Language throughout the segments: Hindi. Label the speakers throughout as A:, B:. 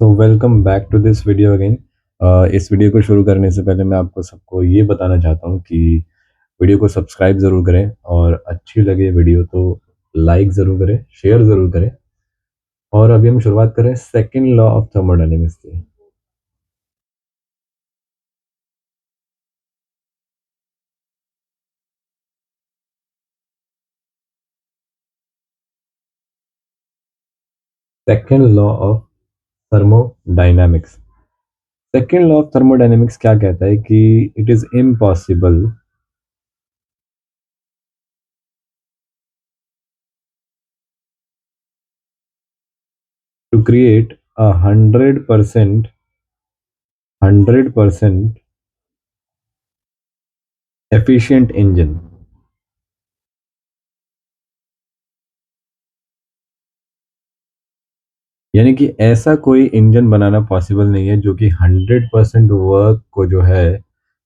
A: So welcome back to this video again. इस वीडियो को शुरू करने से पहले मैं आपको सबको ये बताना चाहता हूँ कि वीडियो को सब्सक्राइब ज़रूर करें और अच्छी लगे वीडियो तो लाइक ज़रूर करें, शेयर ज़रूर करें। और अभी हम शुरुआत करें सेकंड लॉ ऑफ थर्मोडायनेमिक्स से। Second law of thermodynamics. Second law of thermodynamics क्या कहता है कि it is impossible to create a 100% efficient engine। यानी कि ऐसा कोई इंजन बनाना पॉसिबल नहीं है जो कि 100% वर्क को जो है,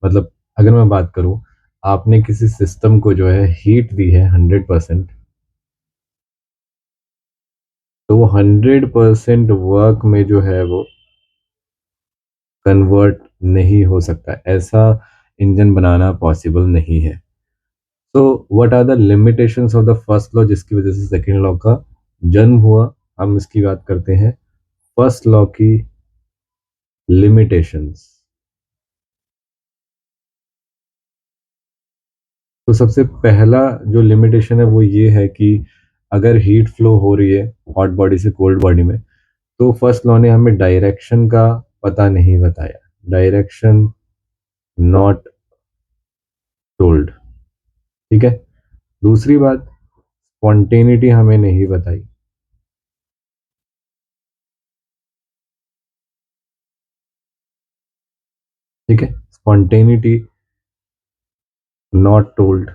A: मतलब अगर मैं बात करूं, आपने किसी सिस्टम को जो है हीट दी है 100%, तो वो 100% वर्क में जो है वो कन्वर्ट नहीं हो सकता। ऐसा इंजन बनाना पॉसिबल नहीं है। तो what are the limitations of the first law जिसकी वजह से सेकेंड लॉ का जन्म हुआ, हम इसकी बात करते हैं। फर्स्ट लॉ की लिमिटेशंस। तो सबसे पहला जो लिमिटेशन है वो ये है कि अगर हीट फ्लो हो रही है हॉट बॉडी से कोल्ड बॉडी में, तो फर्स्ट लॉ ने हमें डायरेक्शन का पता नहीं बताया। Direction not told. ठीक है। दूसरी बात, स्पॉन्टेनिटी हमें नहीं बताई। ठीक है, स्पॉन्टेनिटी नॉट टोल्ड।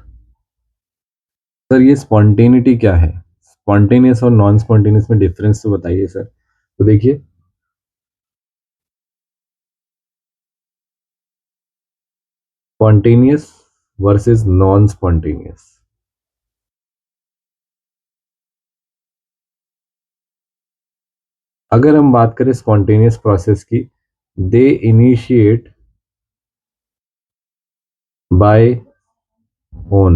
A: सर ये स्पॉन्टेनिटी क्या है? स्पॉन्टेनियस और नॉन स्पॉन्टेनियस में डिफरेंस तो बताइए सर। तो देखिए, स्पॉन्टेनियस वर्सेस नॉन स्पॉन्टेनियस। अगर हम बात करें स्पॉन्टेनियस प्रोसेस की, दे इनिशिएट बाय ओन।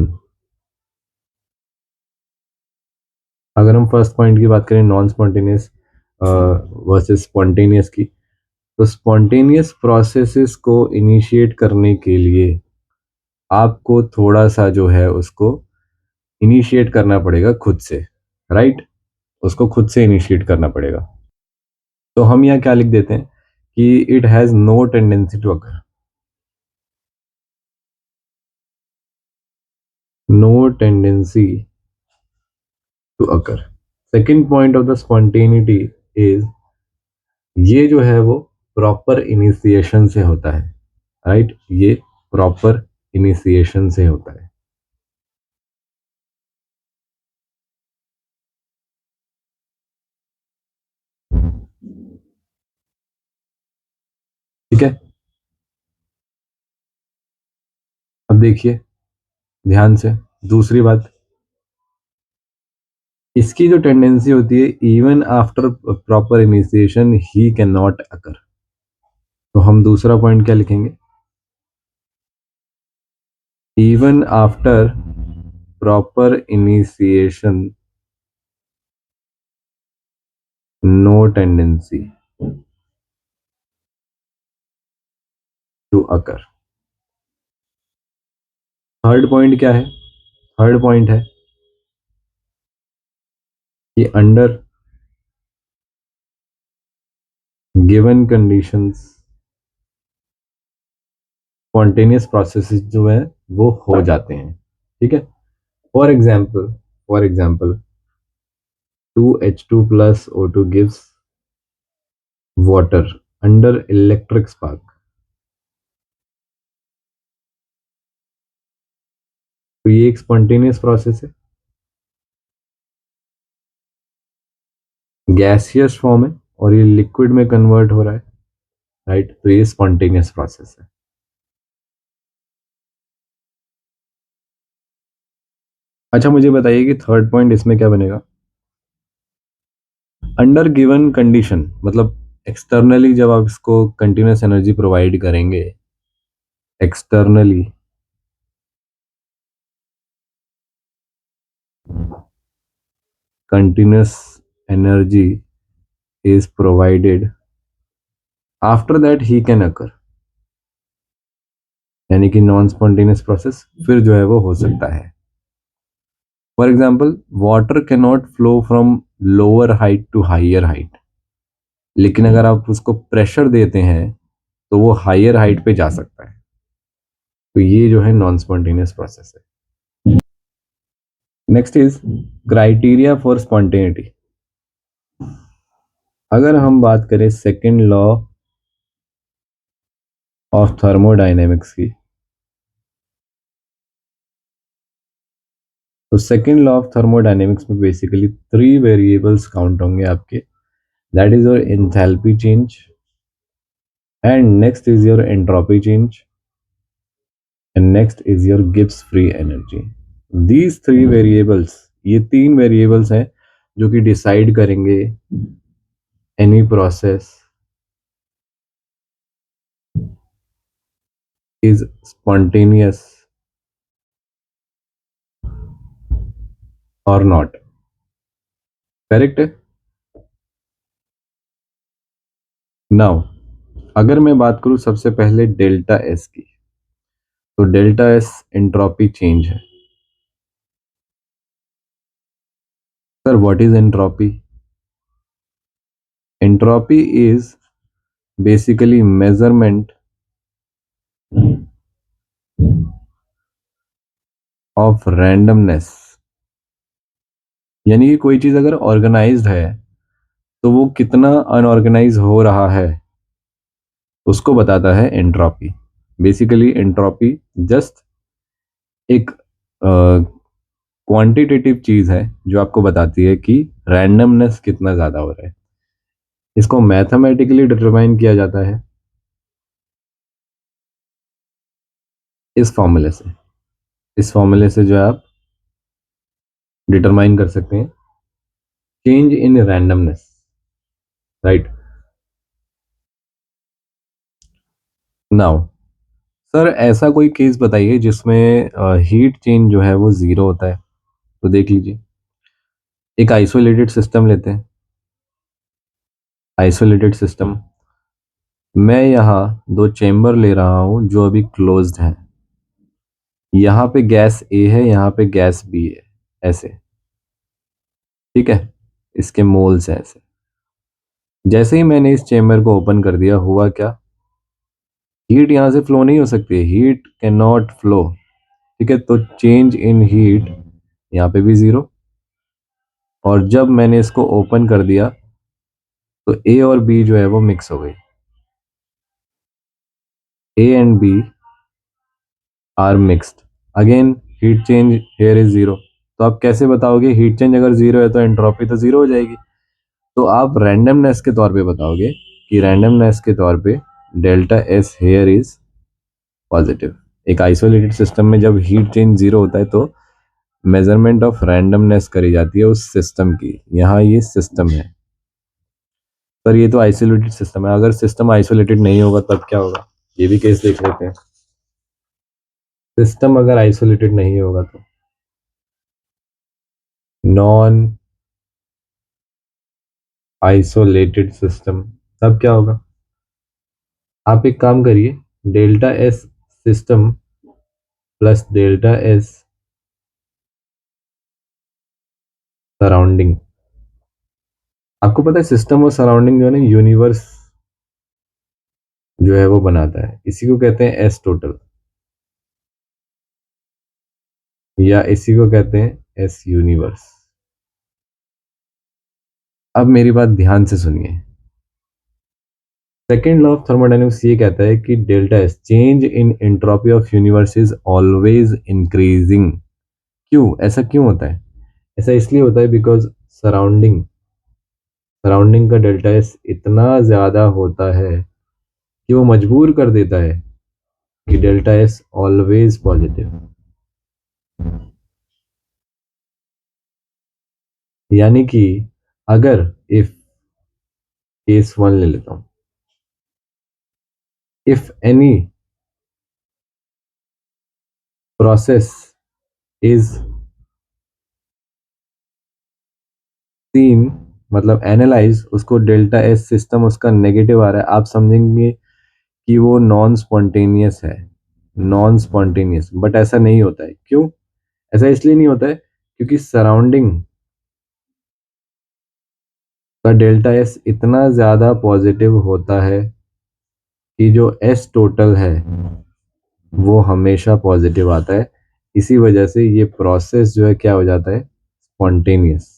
A: अगर हम फर्स्ट पॉइंट की बात करें नॉन स्पॉन्टेनियस वर्सेस स्पॉन्टेनियस की, तो स्पॉन्टेनियस प्रोसेसेस को इनिशिएट करने के लिए आपको थोड़ा सा जो है उसको इनिशिएट करना पड़ेगा खुद से। राइट, उसको खुद से इनिशिएट करना पड़ेगा। तो हम यहाँ क्या लिख देते हैं कि it has no tendency to occur. No tendency to occur. Second point of the spontaneity is, ये जो है वो प्रॉपर इनिशिएशन से होता है। राइट, ये प्रॉपर इनिशिएशन से होता है। ठीक है। अब देखिए ध्यान से, दूसरी बात, इसकी जो टेंडेंसी होती है, इवन आफ्टर प्रॉपर इनिशिएशन ही कैन नॉट अकर। तो हम दूसरा पॉइंट क्या लिखेंगे? Even after proper initiation no tendency to occur. Third point क्या है? थर्ड पॉइंट है कि under given conditions spontaneous processes जो है वो हो जाते हैं। ठीक है। For example 2H2 plus O2 gives water under electric spark। तो ये एक स्पॉन्टेनियस प्रोसेस है, गैसियस फॉर्म है और ये लिक्विड में कन्वर्ट हो रहा है। राइट, तो ये स्पॉन्टेनियस प्रोसेस है। अच्छा मुझे बताइए कि थर्ड पॉइंट इसमें क्या बनेगा? अंडर गिवन कंडीशन मतलब एक्सटर्नली जब आप इसको कंटिन्यूस एनर्जी प्रोवाइड करेंगे, externally continuous energy is provided, after that he can occur, यानी कि नॉन स्पॉन्टेनियस प्रोसेस फिर जो है वो हो सकता है. For example, water cannot flow from lower height to higher height, लेकिन अगर आप उसको प्रेशर देते हैं तो वो हाइयर हाइट पे जा सकता है. तो ये जो है नॉन स्पॉन्टेनियस प्रोसेस है. Next is criteria for spontaneity. अगर हम बात करें सेकेंड लॉ ऑफ थर्मोडाइनेमिक्स की, तो सेकेंड लॉ ऑफ थर्मोडाइनेमिक्स में बेसिकली 3 वेरिएबल्स काउंट होंगे आपके. That is your enthalpy change, and next is your entropy change, and next is your Gibbs free energy. These 3 variables, ये 3 वेरिएबल्स हैं जो कि डिसाइड करेंगे एनी प्रोसेस इज स्पॉन्टेनियस और नॉट. करेक्ट है. नाउ अगर मैं बात करूं सबसे पहले डेल्टा एस की, तो डेल्टा एस एंट्रोपी चेंज है. Sir what is entropy? Entropy is basically measurement of randomness. यानी कि कोई चीज अगर ऑर्गेनाइज्ड है तो वो कितना अनऑर्गेनाइज हो रहा है उसको बताता है एंट्रोपी. बेसिकली एंट्रोपी जस्ट एक क्वांटिटेटिव चीज है जो आपको बताती है कि रैंडमनेस कितना ज्यादा हो रहा है. इसको मैथमेटिकली डिटरमाइन किया जाता है इस फॉर्मूले से. इस फॉर्मूले से जो है आप डिटरमाइन कर सकते हैं change in randomness. Right. Now sir ऐसा कोई केस बताइए जिसमें हीट चेंज जो है वो जीरो होता है. तो देख लीजिए, एक आइसोलेटेड सिस्टम लेते हैं. आइसोलेटेड सिस्टम, मैं यहाँ 2 चेम्बर ले रहा हूँ जो अभी क्लोज्ड हैं. यहाँ पे गैस ए है, यहाँ पे गैस बी है, ऐसे. ठीक है, इसके मोल्स हैं ऐसे. जैसे ही मैंने इस चेम्बर को ओपन कर दिया, हुआ क्या? हीट यहाँ से फ्लो नहीं हो सकती, हीट कैन नॉट फ्लो. ठीक है, तो चेंज इन हीट यहाँ पे भी जीरो. और जब मैंने इसको ओपन कर दिया तो ए और बी जो है वो मिक्स हो गई. A and B are mixed. Again heat change here is zero. तो आप कैसे बताओगे हीट चेंज अगर जीरो है तो एंट्रोपी तो जीरो हो जाएगी. तो आप रैंडमनेस के तौर पे बताओगे कि रैंडमनेस के तौर पे delta S hair is positive. एक आइसोलेटेड सिस्टम में जब हीट चेंज जीरो होता है तो मेजरमेंट ऑफ रैंडमनेस करी जाती है उस सिस्टम की. यहाँ ये सिस्टम है. पर ये तो आइसोलेटेड सिस्टम है. अगर सिस्टम आइसोलेटेड नहीं होगा तब क्या होगा, ये भी केस देख लेते हैं. सिस्टम अगर आइसोलेटेड नहीं होगा तो नॉन आइसोलेटेड सिस्टम, तब क्या होगा? आप एक काम करिए, delta S system plus delta S surrounding. आपको पता है सिस्टम और सराउंडिंग जो है ना यूनिवर्स जो है वो बनाता है. इसी को कहते हैं एस टोटल, या इसी को कहते हैं एस यूनिवर्स. अब मेरी बात ध्यान से सुनिए. सेकेंड लॉ ऑफ थर्मोडायनेमिक्स ये कहता है कि delta S change in entropy of universe is always increasing. क्यों ऐसा क्यों होता है? ऐसा इसलिए होता है बिकॉज सराउंडिंग सराउंडिंग का डेल्टा एस इतना ज़्यादा होता है कि वो मजबूर कर देता है कि डेल्टा एस ऑलवेज पॉजिटिव. यानी कि अगर इफ केस वन ले लेता हूं। If any process is seen, मतलब एनालाइज, उसको डेल्टा एस सिस्टम उसका नेगेटिव आ रहा है, आप समझेंगे कि वो नॉन स्पॉन्टेनियस है। नॉन स्पॉन्टेनियस, बट ऐसा नहीं होता है। क्यों? ऐसा इसलिए नहीं होता है क्योंकि सराउंडिंग का डेल्टा एस इतना ज़्यादा पॉजिटिव होता है कि जो एस टोटल है वो हमेशा पॉजिटिव आता है। इसी वजह से ये प्रोसेस जो है क्या हो जाता है, स्पॉन्टेनियस।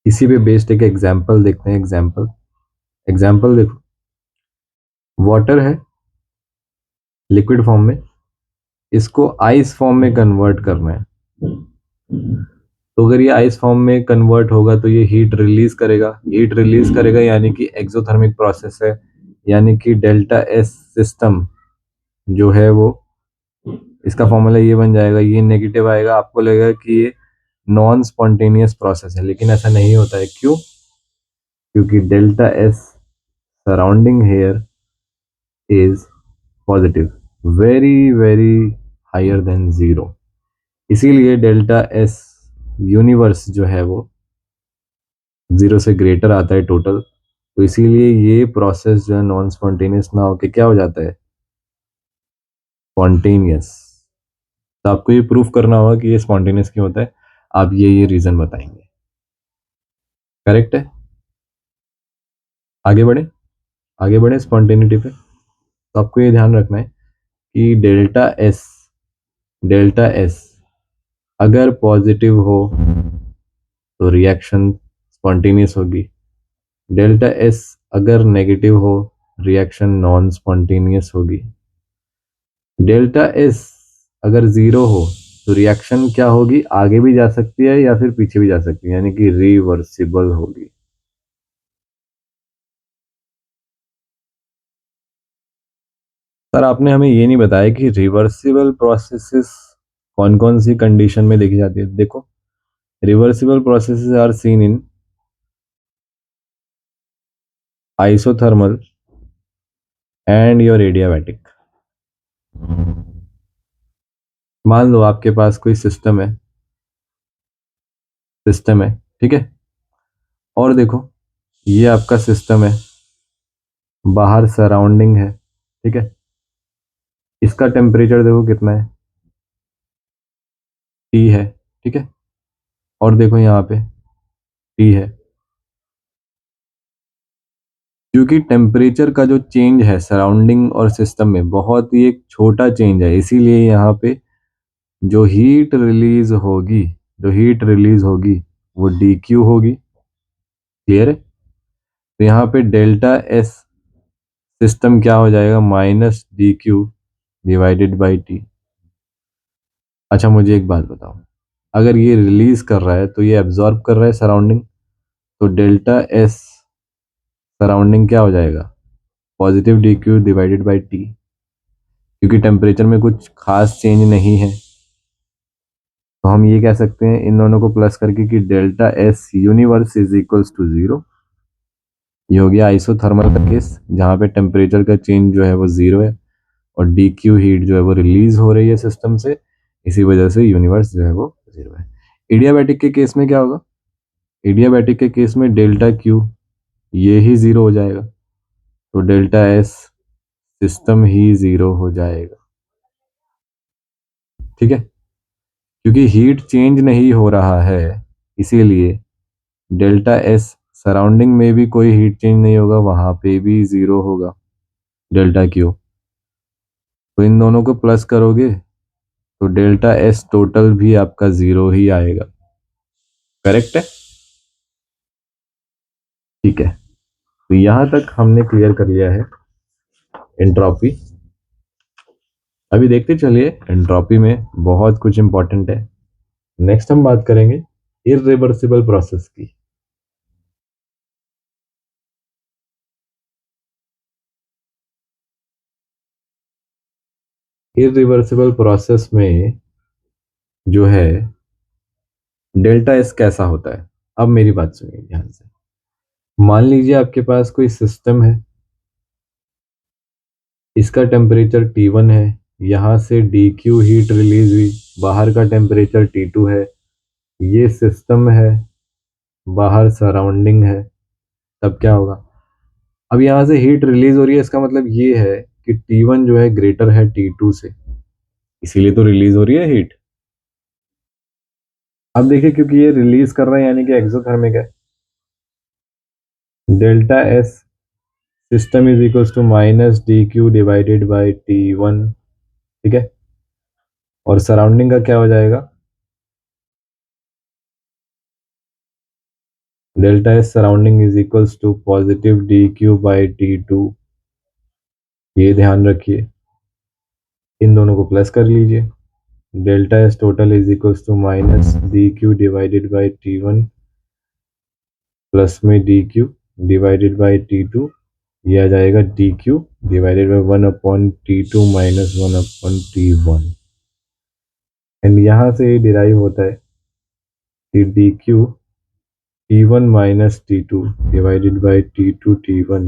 A: इसी पे बेस्ड एक एग्जाम्पल देखते हैं। एग्जाम्पल एग्जाम्पल देखो, वाटर है लिक्विड फॉर्म में, इसको आइस फॉर्म में कन्वर्ट करना है। तो अगर ये आइस फॉर्म में कन्वर्ट होगा तो ये हीट रिलीज करेगा। हीट रिलीज करेगा यानी कि एक्सोथर्मिक प्रोसेस है, यानी कि डेल्टा एस सिस्टम जो है वो, इसका फॉर्मूला ये बन जाएगा, ये नेगेटिव आएगा, आपको लगेगा कि ये नॉन स्पॉन्टेनियस प्रोसेस है, लेकिन ऐसा नहीं होता है। क्यों? क्योंकि delta S surrounding here is positive, very very higher than zero. इसीलिए डेल्टा एस यूनिवर्स जो है वो जीरो से ग्रेटर आता है टोटल। तो इसीलिए ये प्रोसेस जो है नॉन स्पॉन्टेनियस ना होके क्या हो जाता है, स्पॉन्टेनियस। तो आपको ये प्रूफ करना होगा कि ये स्पॉन्टेनियस क्यों होता है। आप ये रीजन बताएंगे। करेक्ट है? आगे बढ़े, आगे बढ़े स्पॉन्टेनिटी पे। तो आपको ये ध्यान रखना है कि डेल्टा एस अगर पॉजिटिव हो तो रिएक्शन स्पॉन्टेनियस होगी। डेल्टा एस अगर नेगेटिव हो, रिएक्शन नॉन स्पॉन्टेनियस होगी। डेल्टा एस अगर जीरो हो तो रिएक्शन क्या होगी, आगे भी जा सकती है या फिर पीछे भी जा सकती है, यानी कि रिवर्सिबल होगी। सर आपने हमें ये नहीं बताया कि रिवर्सिबल प्रोसेसेस कौन कौन सी कंडीशन में देखी जाती है। देखो, reversible processes are seen in isothermal and your adiabatic. मान लो आपके पास कोई सिस्टम है, ठीक है, और देखो ये आपका सिस्टम है, बाहर सराउंडिंग है, ठीक है, इसका टेम्परेचर देखो कितना है, टी है, ठीक है, और देखो यहाँ पे टी है। क्योंकि टेम्परेचर का जो चेंज है सराउंडिंग और सिस्टम में बहुत ही एक छोटा चेंज है, इसीलिए यहाँ पे जो हीट रिलीज होगी जो हीट रिलीज होगी वो डी क्यू होगी। क्लियर है? तो यहाँ पे डेल्टा एस सिस्टम क्या हो जाएगा, minus D Q divided by T. अच्छा मुझे एक बात बताओ, अगर ये रिलीज कर रहा है तो ये एब्जॉर्ब कर रहा है सराउंडिंग, तो डेल्टा एस सराउंडिंग क्या हो जाएगा, positive D Q divided by T. क्योंकि टेम्परेचर में कुछ खास चेंज नहीं है, तो हम ये कह सकते हैं इन दोनों को प्लस करके कि delta S universe is equals to zero. ये हो गया आइसोथर्मल का केस, जहाँ पे टेम्परेचर का चेंज जो है वो जीरो है और डी क्यू हीट जो है वो रिलीज हो रही है सिस्टम से, इसी वजह से यूनिवर्स जो है वो जीरो है। एडियाबैटिक के केस में क्या होगा, एडियाबैटिक के केस में डेल्टा क्यू ये ही जीरो हो जाएगा, तो डेल्टा एस सिस्टम ही जीरो हो जाएगा। ठीक है? क्योंकि हीट चेंज नहीं हो रहा है, इसीलिए डेल्टा एस सराउंडिंग में भी कोई हीट चेंज नहीं होगा, वहां पे भी जीरो होगा डेल्टा क्यू। तो इन दोनों को प्लस करोगे तो डेल्टा एस टोटल भी आपका जीरो ही आएगा। करेक्ट है? ठीक है, तो यहां तक हमने क्लियर कर लिया है एंट्रोपी। अभी देखते चलिए, एंट्रोपी में बहुत कुछ इंपॉर्टेंट है। नेक्स्ट हम बात करेंगे इरिवर्सिबल प्रोसेस की। इरिवर्सिबल प्रोसेस में जो है डेल्टा एस कैसा होता है? अब मेरी बात सुनिए ध्यान से। मान लीजिए आपके पास कोई सिस्टम है, इसका टेम्परेचर T1 है, यहाँ से डी क्यू हीट रिलीज हुई, बाहर का टेम्परेचर T2 है, ये सिस्टम है, बाहर सराउंडिंग है, तब क्या होगा? अब यहाँ से हीट रिलीज हो रही है, इसका मतलब ये है कि T1 जो है ग्रेटर है T2 से, इसीलिए तो रिलीज हो रही है हीट। अब देखिए, क्योंकि ये रिलीज कर रहे हैं यानी कि एक्सोथर्मिक है, delta S system is equal to minus D Q divided by T1, ठीक है। और सराउंडिंग का क्या हो जाएगा? Delta S surrounding is equals to positive D Q by T2, ये ध्यान रखिए। इन दोनों को प्लस कर लीजिए, delta S total is equals to minus D Q divided by T1 plus में d Q divided by T2, ये आ जाएगा d Q divided by 1/T2 minus 1/T1। And यहाँ से ये डिराइव होता है कि d Q T1 minus T2 divided by T2 T1,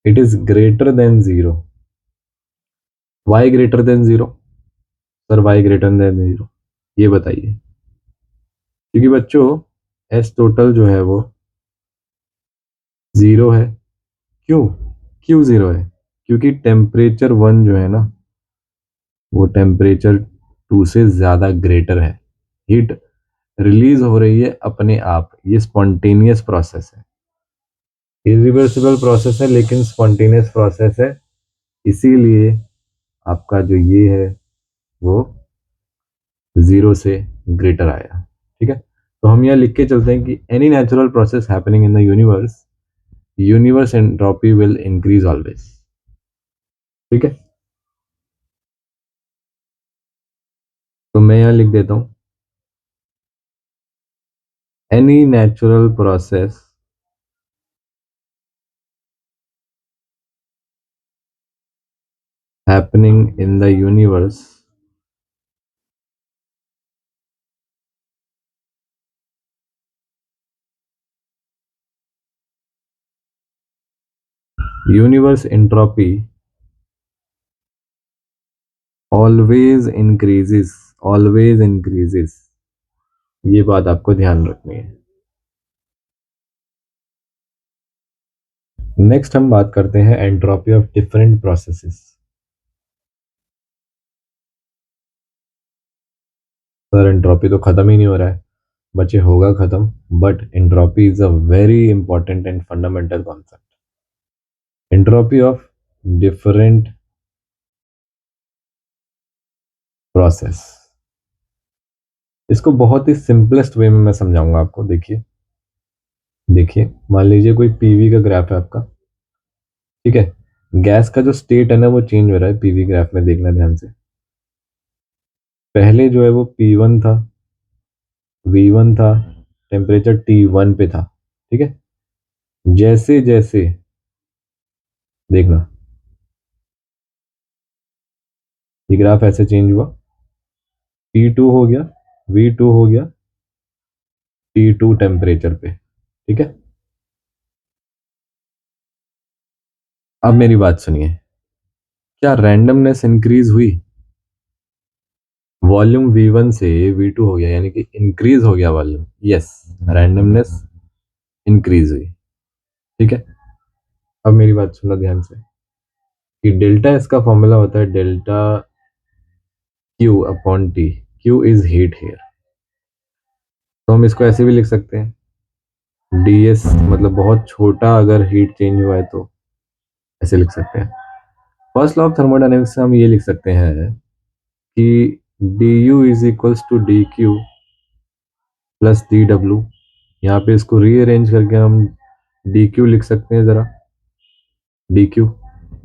A: it is greater than 0. Why greater than 0? Sir why greater than 0, ये बताइए। क्योंकि बच्चों एस टोटल जो है वो 0 है। क्यों? क्यों 0 है? क्योंकि टेम्परेचर 1 जो है ना, वो टेम्परेचर 2 से ज़्यादा ग्रेटर है। हीट रिलीज हो रही है अपने आप, ये स्पॉन्टेनियस प्रोसेस है, इरिवर्सिबल प्रोसेस है लेकिन स्पॉन्टेनियस प्रोसेस है, इसीलिए आपका जो ये है वो 0 से ग्रेटर आया। ठीक है, तो हम यहाँ लिख के चलते हैं कि any natural process happening in the universe entropy will increase always. ठीक है, तो मैं यहाँ लिख देता हूँ any natural process happening in the universe entropy always increases, ये बात आपको ध्यान रखनी है। नेक्स्ट हम बात करते हैं entropy of different processes. Sir entropy तो खत्म ही नहीं हो रहा है। बच्चे होगा खत्म, but entropy is a very important and fundamental concept. Entropy of different process, इसको बहुत ही सिंपलेस्ट वे में मैं समझाऊंगा आपको। देखिए देखिए, मान लीजिए कोई पीवी का ग्राफ है आपका, ठीक है। गैस का जो स्टेट है ना वो चेंज हो रहा है पीवी ग्राफ में, देखना ध्यान से। पहले जो है वो P1 था, V1 था, टेम्परेचर T1 पे था, ठीक है। जैसे जैसे देखना, ये ग्राफ ऐसे चेंज हुआ, T2 हो गया, V2 हो गया, T2 टेम्परेचर पे, ठीक है। अब मेरी बात सुनिए, क्या रैंडमनेस इंक्रीज हुई? वॉल्यूम V1 से V2 हो गया, यानी कि इंक्रीज हो गया वॉल्यूम। यस, रैंडमनेस इंक्रीज हुई, ठीक है। अब मेरी बात सुनना ध्यान से कि डेल्टा इसका फॉर्मूला होता है delta Q upon T. Q is heat here, तो हम इसको ऐसे भी लिख सकते हैं, डी एस मतलब बहुत छोटा अगर हीट चेंज हुआ है तो ऐसे लिख सकते हैं। फर्स्ट लॉ ऑफ थर्मोडायनेमिक्स से हम ये लिख सकते हैं कि D U is equals to D Q plus D W. यहाँ पे इसको रीअरेंज करके हम डी क्यू लिख सकते हैं ज़रा, D Q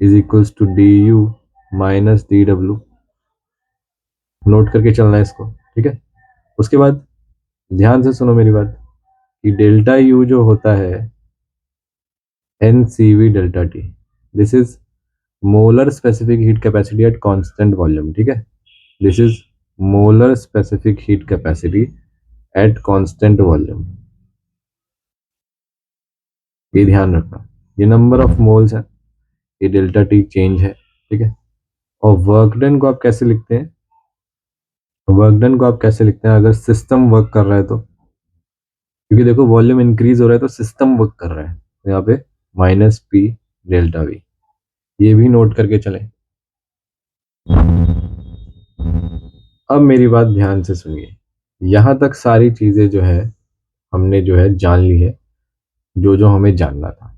A: is equals to D U minus D W. Note करके चलना है इसको, ठीक है। उसके बाद ध्यान से सुनो मेरी बात कि डेल्टा यू जो होता है N C V delta T, this is molar specific heat capacity at constant volume, ठीक है। This is molar specific heat capacity at constant volume. ये ध्यान रखना, ये नंबर ऑफ मोल्स है, ये डेल्टा टी चेंज है, ठीक है। और वर्क डन को आप कैसे लिखते हैं, वर्क डन को आप कैसे लिखते हैं अगर सिस्टम वर्क कर रहा है तो, क्योंकि देखो वॉल्यूम इंक्रीज हो रहा है तो सिस्टम वर्क कर रहा है, तो यहाँ पे माइनस पी डेल्टा वी, ये भी नोट करके चलें। अब मेरी बात ध्यान से सुनिए, यहाँ तक सारी चीजें जो है हमने जो है जान ली है, जो जो हमें जानना था।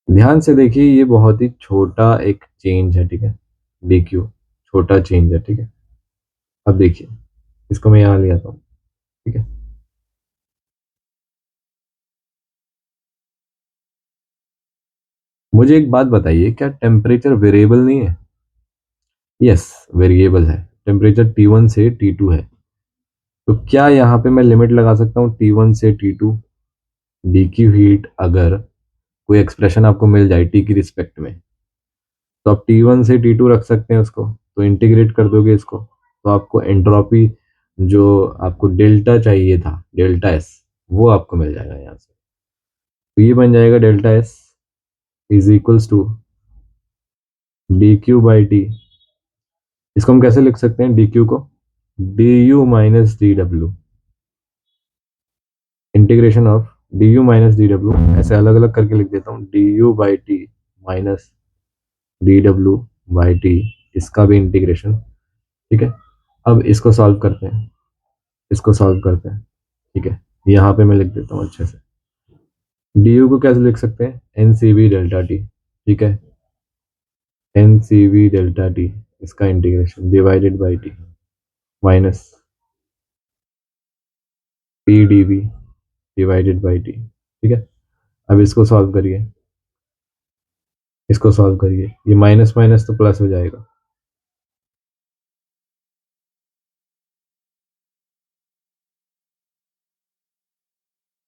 A: ध्यान से देखिए, ये बहुत ही छोटा एक चेंज है, ठीक है, डी क्यू छोटा चेंज है, ठीक है। अब देखिए, इसको मैं यहाँ ले आता हूँ, ठीक है। मुझे एक बात बताइए, क्या टेम्परेचर वेरिएबल नहीं है? यस, वेरिएबल है। टेम्परेचर T1 से T2 है, तो क्या यहाँ पे मैं लिमिट लगा सकता हूँ T1 से T2? डी क्यू हीट अगर कोई एक्सप्रेशन आपको मिल जाए टी की रिस्पेक्ट में, तो आप T1 से T2 रख सकते हैं उसको, तो इंटीग्रेट कर दोगे इसको, तो आपको एंट्रोपी जो आपको डेल्टा चाहिए था, डेल्टा एस, वो आपको मिल जाएगा यहाँ से। तो ये बन जाएगा delta S is equals to D Q by T. इसको हम कैसे लिख सकते हैं, डी क्यू को D U minus D W, integration of D U minus D W, ऐसे अलग अलग करके लिख देता हूँ, D U by T minus D W by T, इसका भी इंटीग्रेशन, ठीक है। अब इसको सॉल्व करते हैं, इसको सॉल्व करते हैं, ठीक है। यहाँ पे मैं लिख देता हूँ अच्छे से, डी यू को कैसे लिख सकते हैं, n C V delta T, ठीक है, N C V delta T, इसका integration divided by T minus P d V divided by T, ठीक है। अब इसको सॉल्व करिए, इसको सॉल्व करिए, ये माइनस माइनस तो प्लस हो जाएगा,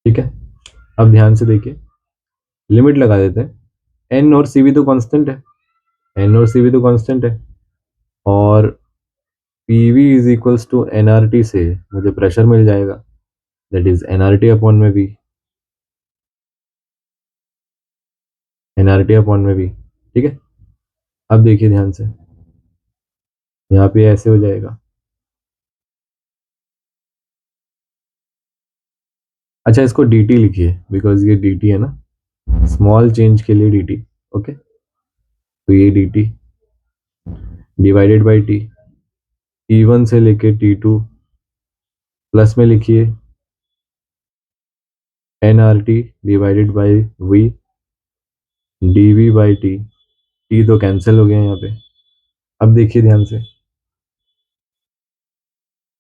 A: ठीक है। अब ध्यान से देखिए, लिमिट लगा देते हैं, एन और सी भी तो कांस्टेंट है, एन और सी भी तो कांस्टेंट है, और P V is equals to n R T से मुझे प्रेशर मिल जाएगा, that is n R T upon में V, n R T upon में वी, ठीक है। अब देखिए ध्यान से, यहाँ पे ऐसे हो जाएगा। अच्छा, इसको डी टी लिखिए, बिकॉज ये डी टी है ना, स्मॉल चेंज के लिए डी टी, ओके। तो ये D T divided by T, T one से लेके टी टू, प्लस में लिखिए N R T divided by V D V by T, T तो कैंसिल हो गया यहाँ पे। अब देखिए ध्यान से,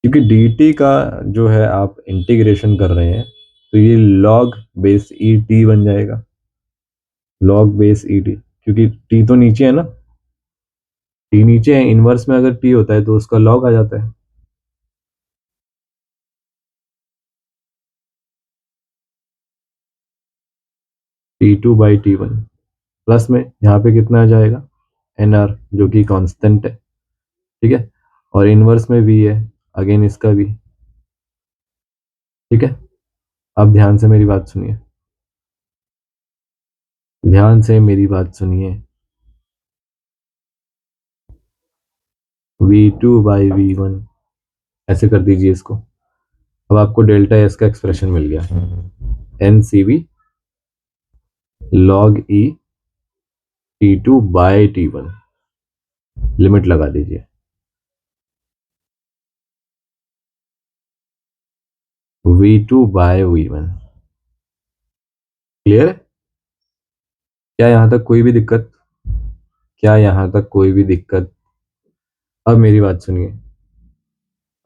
A: क्योंकि डी टी का जो है आप इंटीग्रेशन कर रहे हैं, तो ये लॉग बेस ई टी बन जाएगा, लॉग बेस ई टी, क्योंकि टी तो नीचे है ना, टी नीचे है, इनवर्स में अगर टी होता है तो उसका लॉग आ जाता है। T two by T one, plus में यहाँ पे कितना आ जाएगा, एन आर जो कि कांस्टेंट है, ठीक है, और इनवर्स में भी है, अगेन इसका भी, ठीक है। अब ध्यान से मेरी बात सुनिए, ध्यान से मेरी बात सुनिए, V two by V one, ऐसे कर दीजिए इसको। अब आपको डेल्टा एस का एक्सप्रेशन मिल गया, N C V log E T two by T one, limit लगा दीजिए, V two by V one, clear है? क्या यहाँ तक कोई भी दिक्कत, क्या यहाँ तक कोई भी दिक्कत? अब मेरी बात सुनिए,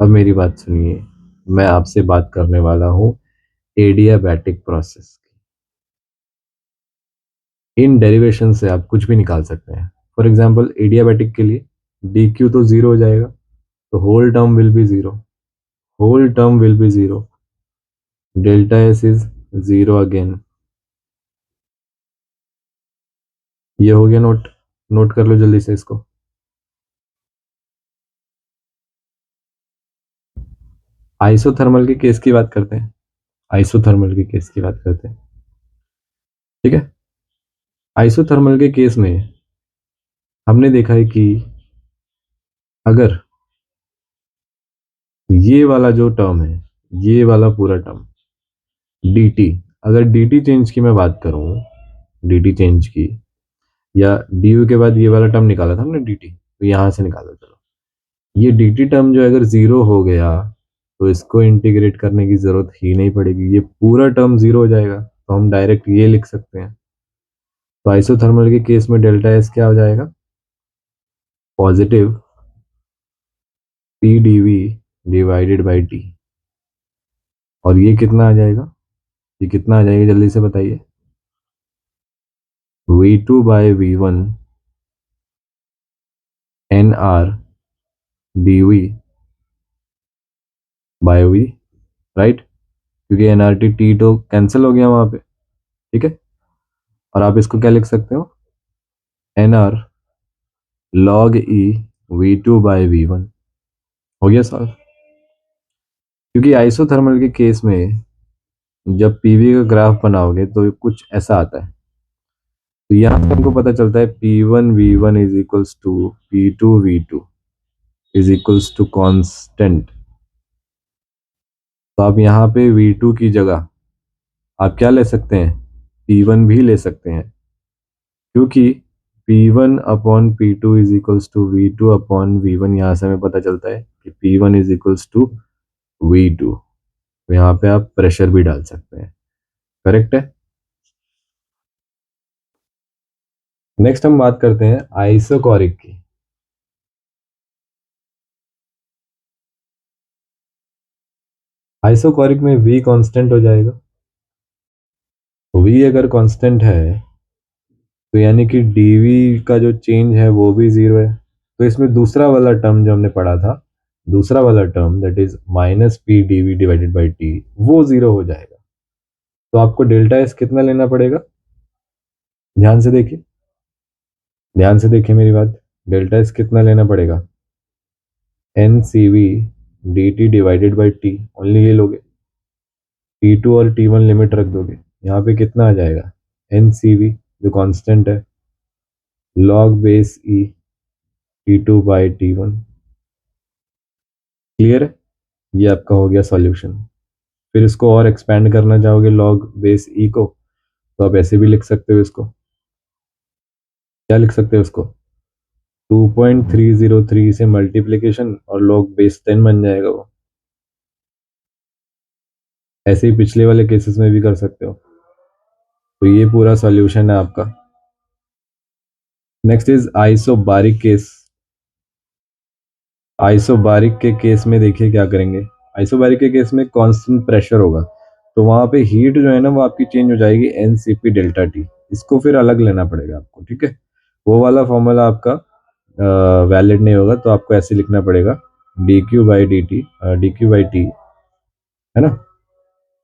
A: अब मेरी बात सुनिए, मैं आपसे बात करने वाला हूँ एडियाबैटिक प्रोसेस की। इन डेरिवेशन से आप कुछ भी निकाल सकते हैं। फॉर एग्जाम्पल एडियाबैटिक के लिए डी क्यू तो जीरो हो जाएगा, तो whole term will be zero, whole term will be zero, delta S is zero again. ये हो गया नोट, नोट कर लो जल्दी से इसको। आइसोथर्मल के केस की बात करते हैं। आइसोथर्मल के केस की बात करते हैं। ठीक है। आइसोथर्मल के केस में हमने देखा है कि अगर ये वाला जो टर्म है, ये वाला पूरा टर्म dt, अगर dt चेंज की मैं बात करूं, dt चेंज की, या du के बाद ये वाला टर्म निकाला था हमने dt, तो यहां से निकाला। चलो, ये dt टर्म जो अगर जीरो हो गया तो इसको इंटीग्रेट करने की जरूरत ही नहीं पड़ेगी, ये पूरा टर्म जीरो हो जाएगा, तो हम डायरेक्ट ये लिख सकते हैं। तो आइसोथर्मल के केस में डेल्टा एस क्या हो जाएगा? Positive P DV divided by T. और ये कितना आ जाएगा? ये कितना आ जाएगा जल्दी से बताइए। v2 by v1 N R D by V, right, क्योंकि एन आर टी टी तो कैंसिल हो गया वहां पे। ठीक है। और आप इसको क्या लिख सकते हो? N R log E v2 by v1। हो गया सॉल्व। क्योंकि आइसोथर्मल के केस में जब पीवी का ग्राफ बनाओगे तो कुछ ऐसा आता है। तो यहाँ पे हमको पता चलता है P1 V1 is equals to P2 V2 is equals to constant. तो आप यहाँ पे V2 की जगह आप क्या ले सकते हैं? P1 भी ले सकते हैं, क्योंकि P1 upon P2 is equals to V2 upon V1। यहाँ से हमें पता चलता है कि P1 is equals to V2। तो यहाँ पे आप प्रेशर भी डाल सकते हैं। करेक्ट है। नेक्स्ट हम बात करते हैं आइसोकोरिक की। आइसोकोरिक में V कांस्टेंट हो जाएगा। V अगर कांस्टेंट है तो यानी कि dV का जो चेंज है वो भी जीरो है। तो इसमें दूसरा वाला टर्म जो हमने पढ़ा था, दूसरा वाला term that is minus P DV divided by T, वो जीरो हो जाएगा। तो आपको डेल्टा एस कितना लेना पड़ेगा? ध्यान से देखिए, ध्यान से देखिए मेरी बात। डेल्टा एस कितना लेना पड़ेगा? N C V D T divided by T, only ये लोगे। टी टू और टी वन लिमिट रख दोगे, यहाँ पे कितना आ जाएगा? एन सी वी जो कांस्टेंट है, log base E T two by T one. Clear है? ये आपका हो गया सॉल्यूशन। फिर इसको और एक्सपेंड करना चाहोगे लॉग बेस ई को, तो आप ऐसे भी लिख सकते हो इसको। क्या लिख सकते हो इसको? 2.303 से मल्टीप्लीकेशन और लॉग बेस 10 बन जाएगा वो। ऐसे ही पिछले वाले केसेस में भी कर सकते हो। तो ये पूरा सॉल्यूशन है आपका। Next is isobaric case. Isobaric के केस में देखिए क्या करेंगे। आइसोबारिक के केस में कांस्टेंट प्रेशर होगा, तो वहां पे हीट जो है ना वो आपकी चेंज हो जाएगी एनसीपी डेल्टा टी। इसको फिर अलग लेना पड़ेगा आपको। ठीक है। वो वाला फॉर्मूला आपका वैलिड नहीं होगा, तो आपको ऐसे लिखना पड़ेगा D Q by D T, D Q by T, है ना,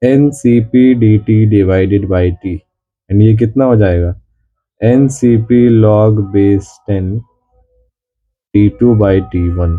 A: N C P D T divided by T. And ये कितना हो जाएगा? N C P log base 10 T two by T one.